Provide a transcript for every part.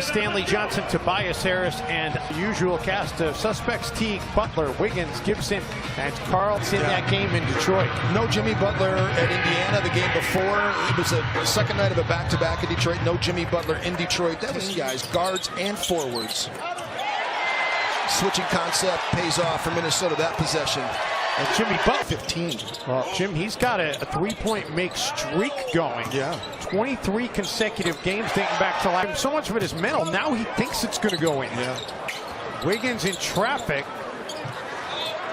Stanley Johnson, Tobias Harris, and usual cast of suspects: Teague, Butler, Wiggins, Gibson, and Carlson. That game in Detroit. No Jimmy Butler at Indiana the game before. It was a second night of a back-to-back in Detroit. No Jimmy Butler in Detroit. That was guys, guards and forwards. Switching concept pays off for Minnesota that possession. And Jimmy Butler, 15. Well, Jim, he's got a three-point make streak going. Yeah. 23 consecutive games dating back to last. So much of it is mental. Now he thinks it's going to go in. Yeah. Wiggins in traffic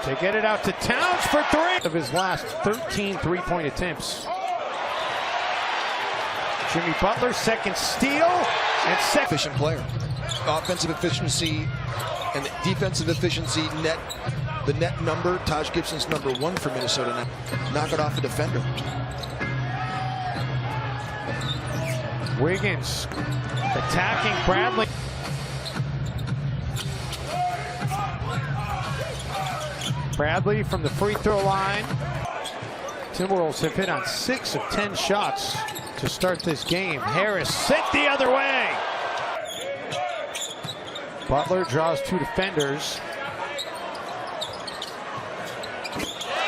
to get it out to Towns for three of his last 13 three-point attempts. Jimmy Butler, second steal and second. Efficient player. Offensive efficiency and defensive efficiency net. The net number, Taj Gibson's #1 for Minnesota now. Knock it off a defender. Wiggins attacking Bradley. Bradley from the free throw line. Timberwolves have hit on 6 of 10 shots to start this game. Harris sent the other way. Butler draws 2 defenders.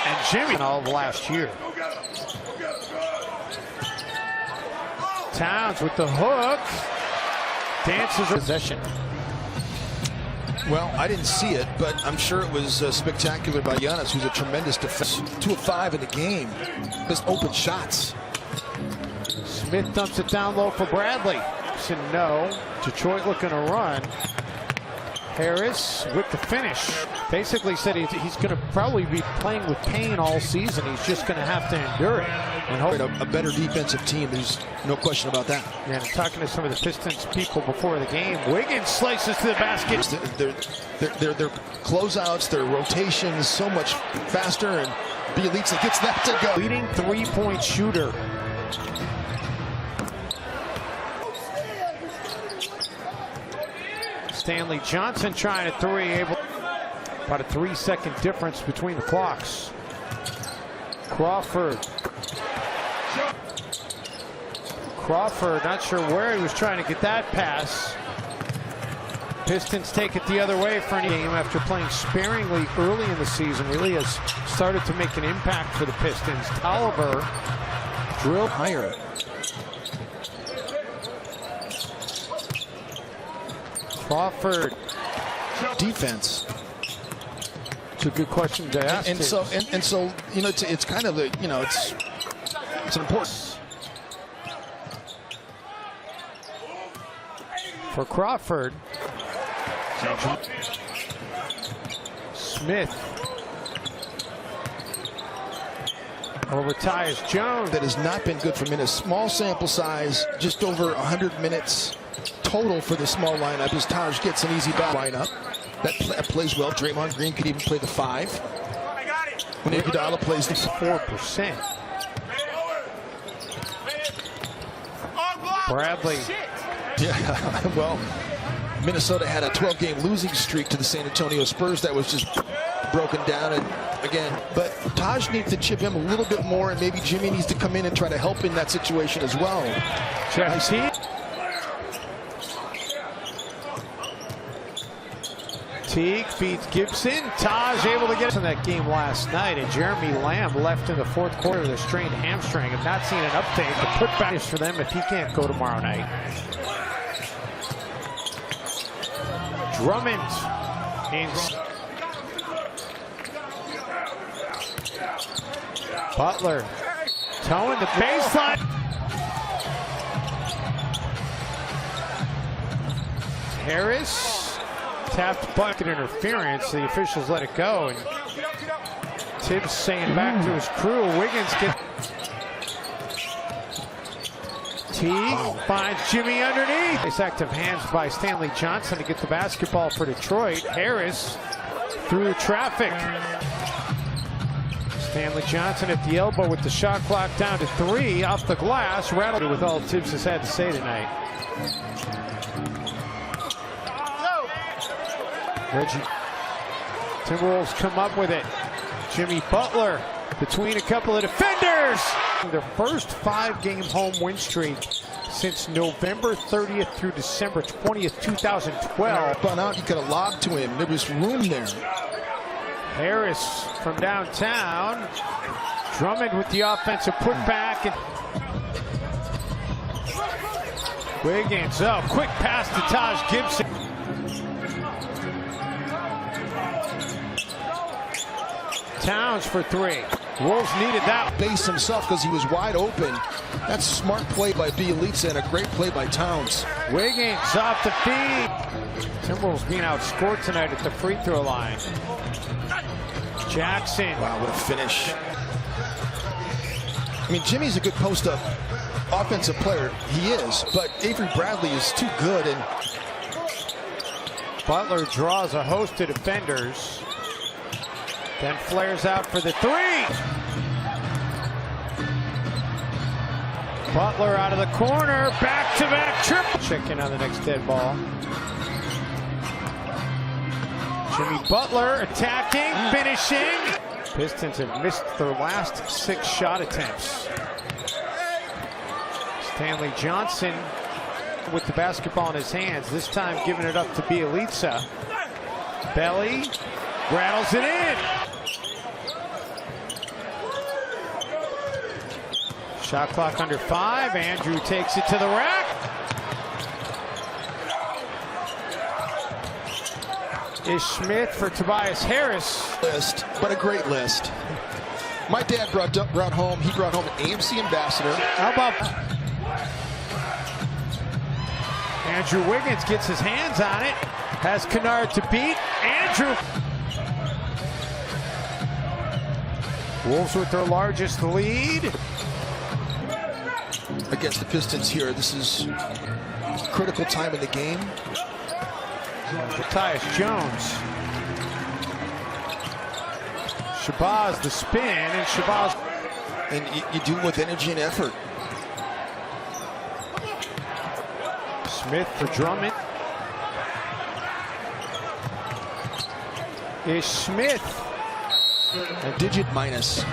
And Jimmy all of last year. Towns with the hook. Dances possession. Well, I didn't see it, but I'm sure it was spectacular by Giannis, who's a tremendous defense. 2 of 5 in the game. Just open shots. Smith dumps it down low for Bradley. Said no. Detroit looking to run. Harris with the finish. Basically said he's going to probably be playing with pain all season. He's just going to have to endure it. And hope a better defensive team. There's no question about that. Yeah, and talking to some of the Pistons people before the game, Wiggins slices to the basket. Their closeouts, their rotations, so much faster, and Bielitsa gets that to go. Leading three-point shooter. Stanley Johnson trying a three, about a 3-second difference between the clocks. Crawford, not sure where he was trying to get that pass. Pistons take it the other way for any game after playing sparingly early in the season. Really has started to make an impact for the Pistons. Tolliver drilled higher. Crawford. Defense. It's a good question to ask. And so you know, it's kind of the, you know, it's an important. For Crawford. Smith. Over Tyus Jones. That has not been good for minutes. Small sample size, just over 100 minutes total for the small lineup as Taj gets an easy back lineup. That plays well. Draymond Green could even play the 5. When Iguodala plays the 4%. Bradley. Yeah, well, Minnesota had a 12-game losing streak to the San Antonio Spurs that was just broken down, and again, but Taj needs to chip him a little bit more, and maybe Jimmy needs to come in and try to help in that situation as well. Teague beats Gibson. Taj able to get in that game last night, and Jeremy Lamb left in the 4th quarter with a strained hamstring. I've not seen an update. The putback is for them if he can't go tomorrow night. Drummond in. Butler towing the baseline. Harris tapped bucket interference. The officials let it go, and Tibbs saying back to his crew. Wiggins get. Teague finds Jimmy underneath. Nice active hands by Stanley Johnson to get the basketball for Detroit. Harris through traffic. Stanley Johnson at the elbow with the shot clock down to 3 off the glass. Rattled with all Tibbs has had to say tonight. Reggie. Timberwolves come up with it. Jimmy Butler between a couple of defenders. Their first 5-game home win streak since November 30th through December 20th, 2012. Spun out, you could have lobbed to him. There was room there. Harris from downtown. Drummond with the offensive putback. And Wiggins, quick pass to Taj Gibson. Towns for three. Wolves needed that. Base himself because he was wide open. That's a smart play by Bielitsa and a great play by Towns. Wiggins off the feed. Timberwolves being outscored tonight at the free throw line. Jackson. Wow, what a finish. I mean, Jimmy's a good post-up offensive player. He is, but Avery Bradley is too good. And Butler draws a host of defenders. Then flares out for the three. Butler out of the corner. Back-to-back triple. Chicken on the next dead ball. Jimmy Butler attacking, finishing. Pistons have missed their last 6 shot attempts. Stanley Johnson with the basketball in his hands, this time giving it up to Bielitsa. Belly, rattles it in. Shot clock under 5. Andrew takes it to the rack. Is Smith for Tobias Harris. List, but a great list. My dad brought home an AMC ambassador. How about Andrew Wiggins gets his hands on it. Has Kennard to beat. Andrew. Wolves with their largest lead. Against the Pistons here. This is a critical time in the game. Tyus Jones. Shabazz the spin, and Shabazz. And you do it with energy and effort. Smith for Drummond. Is Smith. A digit minus.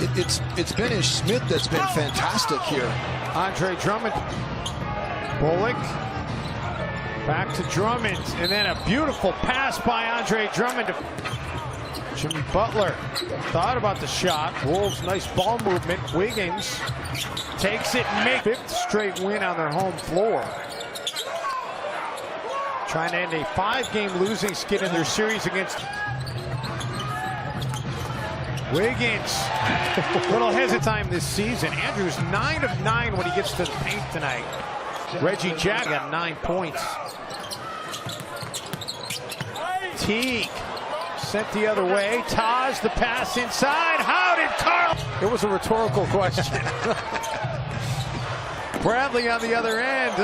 It's been Ish Smith that's been fantastic here. Andre Drummond. Bullock. Back to Drummond, and then a beautiful pass by Andre Drummond. Jimmy Butler thought about the shot. Wolves, nice ball movement. Wiggins takes it and makes 5th straight win on their home floor. Trying to end a 5-game losing skid in their series against Wiggins. Little hesitant this season. Andrew's 9 of 9 when he gets to the paint tonight. Reggie Jack got 9 points. Teague sent the other way. Taj the pass inside. How did Carl? It was a rhetorical question. Bradley on the other end.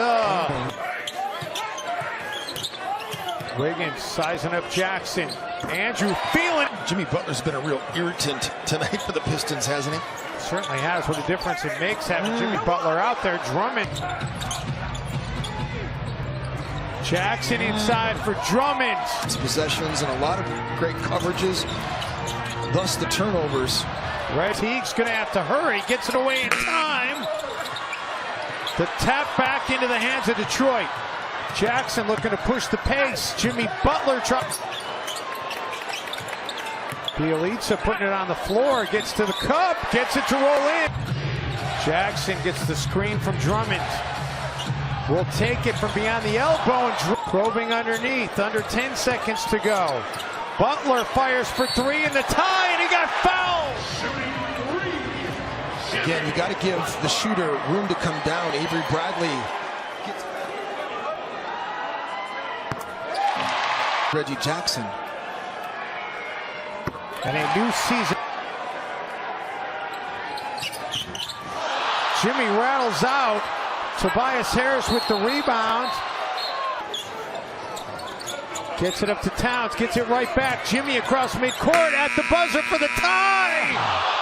Wiggins sizing up Jackson. Andrew feeling. Jimmy Butler's been a real irritant tonight for the Pistons, hasn't he? Certainly has. What a difference it makes having Jimmy Butler out there. Drummond. Jackson inside for Drummond. It's possessions and a lot of great coverages, thus the turnovers. Teague's going to have to hurry. Gets it away in time. The tap back into the hands of Detroit. Jackson looking to push the pace. Jimmy Butler tries. Bielitsa putting it on the floor. Gets to the cup. Gets it to roll in. Jackson gets the screen from Drummond. Will take it from beyond the elbow and probing underneath. Under 10 seconds to go. Butler fires for 3 in the tie, and he got fouled. Again, you got to give the shooter room to come down. Avery Bradley. Reggie Jackson. And a new season. Jimmy rattles out. Tobias Harris with the rebound. Gets it up to Towns. Gets it right back. Jimmy across midcourt at the buzzer for the tie.